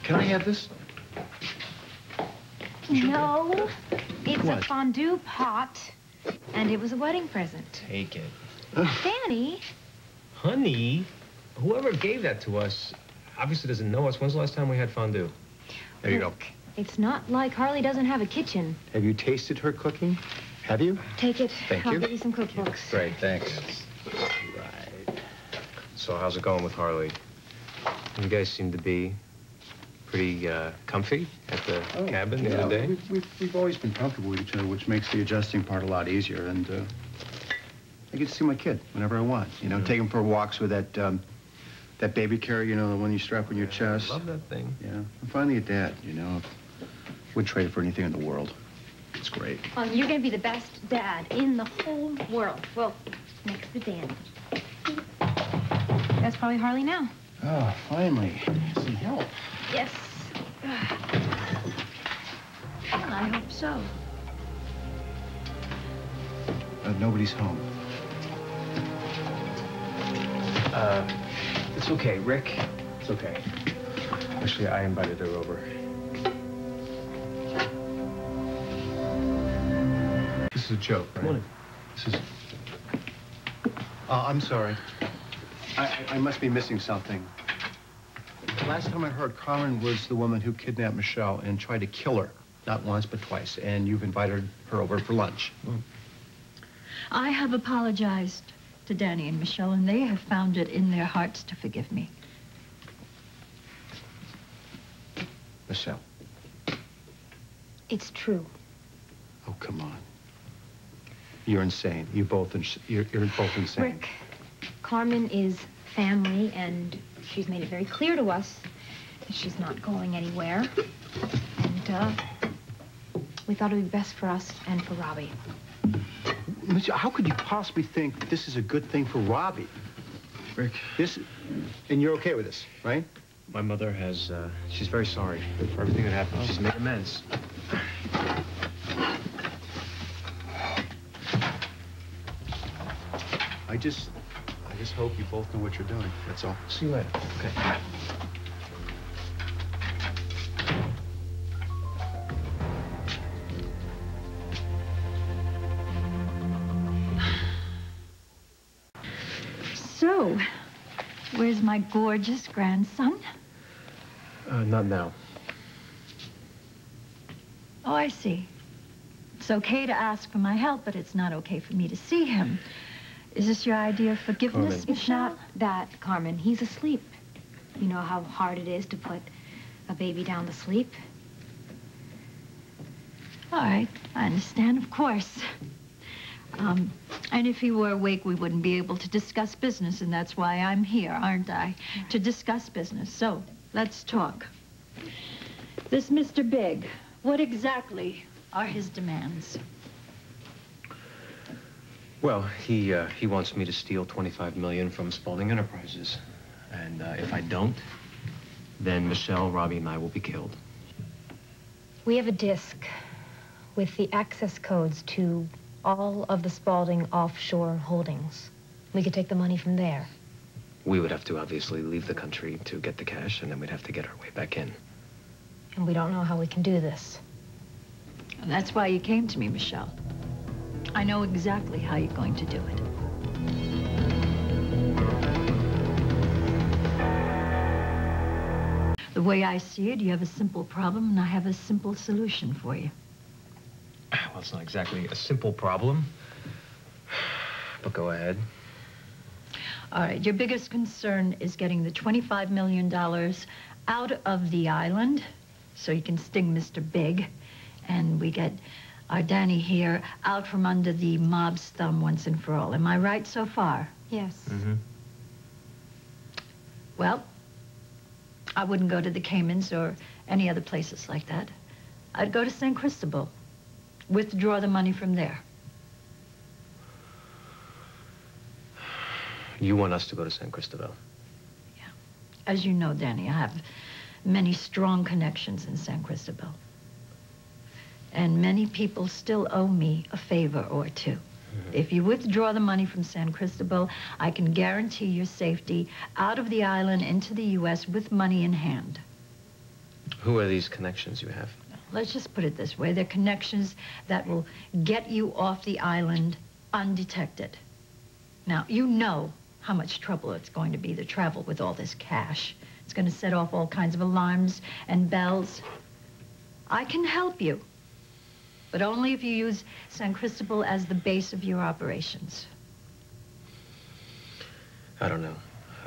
Can I have this? No, it's What? a fondue pot, and it was a wedding present. Take it. Danny? Honey, whoever gave that to us obviously doesn't know us. When's the last time we had fondue? There you go. Look, it's not like Harley doesn't have a kitchen. Have you tasted her cooking? Have you? Take it. Thank I'll you. give you some cookbooks. Great, thanks. Right. So how's it going with Harley? You guys seem to be pretty comfy at the cabin the other day. We've always been comfortable with each other, which makes the adjusting part a lot easier. And I get to see my kid whenever I want. You know, take him for walks with that baby carrier, you know, the one you strap on your chest. I love that thing. Yeah, I'm finally a dad, you know. Would trade it for anything in the world. It's great. Well, you're going to be the best dad in the whole world. Well, next to Danny. That's probably Harley now. Oh, finally. Some help. Yes. Well, I hope so. Nobody's home. It's okay, Rick. It's okay. Actually, I invited her over. This is a joke, right? This is... I'm sorry. I must be missing something. Last time I heard, Carmen was the woman who kidnapped Michelle and tried to kill her. Not once, but twice. And you've invited her over for lunch. I have apologized to Danny and Michelle, and they have found it in their hearts to forgive me. Michelle. It's true. Oh, come on. You're insane. You're both insane. Rick, Carmen is family, and she's made it very clear to us that she's not going anywhere. And, we thought it would be best for us and for Robbie. Michelle, how could you possibly think this is a good thing for Robbie? Rick. And you're okay with this, right? My mother has, she's very sorry for everything that happened. She's made amends. I just hope you both know what you're doing. That's all. See you later. Okay. So, where's my gorgeous grandson? Not now. Oh, I see. It's okay to ask for my help, but it's not okay for me to see him. Is this your idea of forgiveness, Carmen. It's not that, Carmen. He's asleep. You know how hard it is to put a baby down to sleep? All right, I understand, of course. And if he were awake, we wouldn't be able to discuss business, and that's why I'm here, aren't I? To discuss business. So, let's talk. This Mr. Big, what exactly are his demands? Well, he wants me to steal $25 million from Spaulding Enterprises. And if I don't, then Michelle, Robbie, and I will be killed. We have a disk with the access codes to all of the Spaulding offshore holdings. We could take the money from there. We would have to obviously leave the country to get the cash, and then we'd have to get our way back in. And we don't know how we can do this. And that's why you came to me, Michelle. I know exactly how you're going to do it. The way I see it, you have a simple problem, and I have a simple solution for you. Well, it's not exactly a simple problem, but go ahead. All right, your biggest concern is getting the $25 million out of the island so you can sting Mr. Big, and we get our Danny here out from under the mob's thumb once and for all. Am I right so far? Yes. Mm-hmm. Well, I wouldn't go to the Caymans or any other places like that. I'd go to San Cristobel, withdraw the money from there. You want us to go to San Cristobel? Yeah. As you know, Danny, I have many strong connections in San Cristobel. And many people still owe me a favor or two. If you withdraw the money from San Cristobel, I can guarantee your safety out of the island into the U.S. with money in hand. Who are these connections you have? Let's just put it this way. They're connections that will get you off the island undetected. Now, you know how much trouble it's going to be to travel with all this cash. It's going to set off all kinds of alarms and bells. I can help you, but only if you use San Cristobel as the base of your operations. I don't know.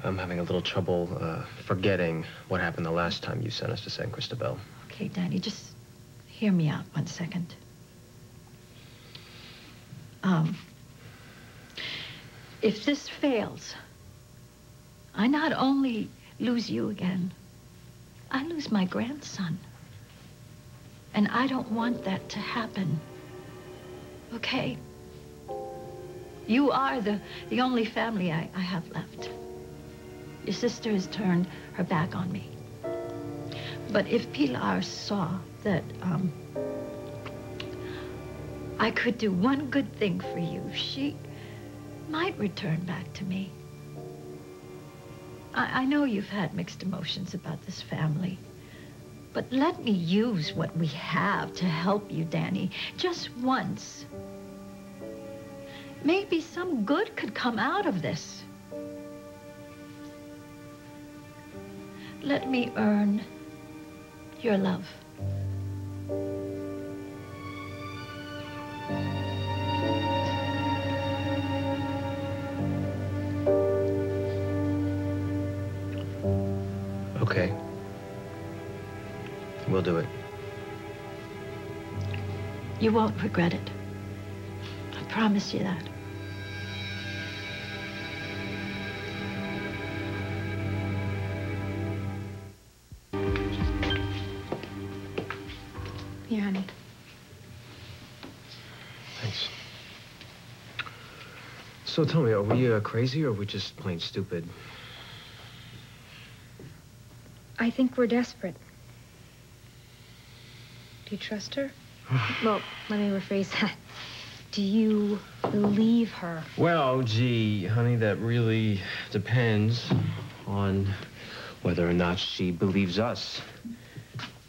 I'm having a little trouble forgetting what happened the last time you sent us to San Cristobel. Okay, Danny, just hear me out 1 second. If this fails, I not only lose you again, I lose my grandson. And I don't want that to happen. Okay? You are the only family I have left. Your sister has turned her back on me. But if Pilar saw that I could do one good thing for you, she might return back to me. I know you've had mixed emotions about this family, but let me use what we have to help you, Danny, just once. Maybe some good could come out of this. Let me earn your love. Okay. We'll do it. You won't regret it. I promise you that. Here, honey. Thanks. So tell me, are we crazy or are we just plain stupid? I think we're desperate. Do you trust her? Well, let me rephrase that. Do you believe her? Well, gee, honey, that really depends on whether or not she believes us,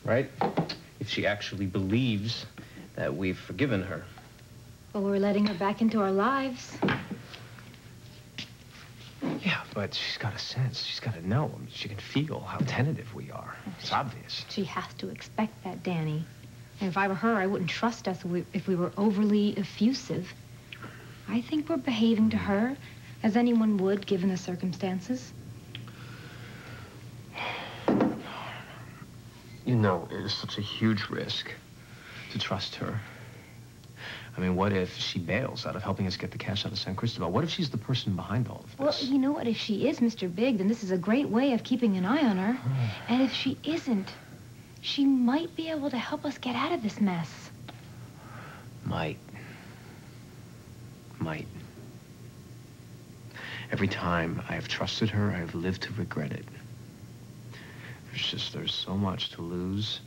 right? If she actually believes that we've forgiven her. Well, we're letting her back into our lives. Yeah, but she's got a sense. She's got to know. I mean, she can feel how tentative we are. It's obvious. She has to expect that, Danny. And if I were her, I wouldn't trust us if we were overly effusive. I think we're behaving to her as anyone would, given the circumstances. You know, it is such a huge risk to trust her. I mean, what if she bails out of helping us get the cash out of San Cristobel? What if she's the person behind all of Well, this? you know what? If she is Mr. Big, then this is a great way of keeping an eye on her. And if she isn't, she might be able to help us get out of this mess. Might. Every time I have trusted her, I have lived to regret it. There's so much to lose.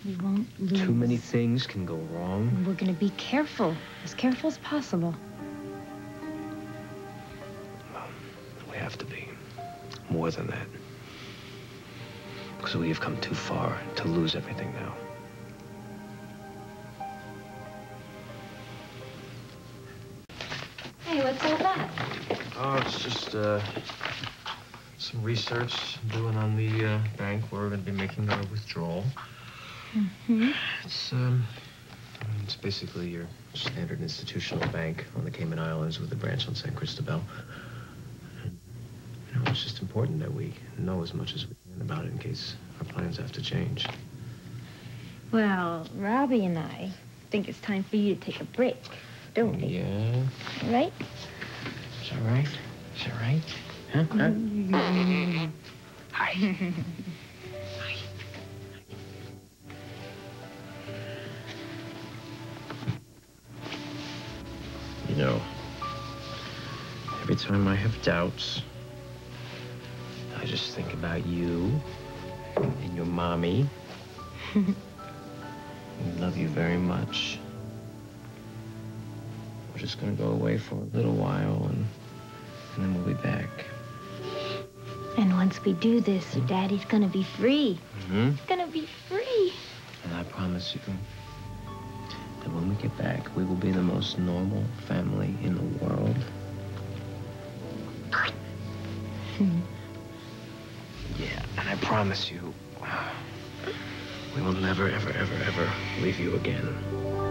We won't lose. Too many things can go wrong. And we're going to be careful as possible. We have to be. More than that. Because we have come too far to lose everything now. Hey, what's all that? Oh, it's just some research I'm doing on the bank where we're going to be making our withdrawal. Mm-hmm. It's basically your standard institutional bank on the Cayman Islands with a branch on San Cristobel. You know, it's just important that we know as much as we can about it in case our plans have to change. Well, Robbie and I think it's time for you to take a break, don't we? Yeah. Right? Is that right? Is that right? Huh? Hi. Hi. You know, every time I have doubts, I just think about you and your mommy. We love you very much. We're just gonna go away for a little while and then we'll be back. And once we do this, Daddy's gonna be free. Mm-hmm. He's gonna be free. And I promise you that when we get back, we will be the most normal family in the world. Yeah, and I promise you, we will never, ever, ever, ever leave you again.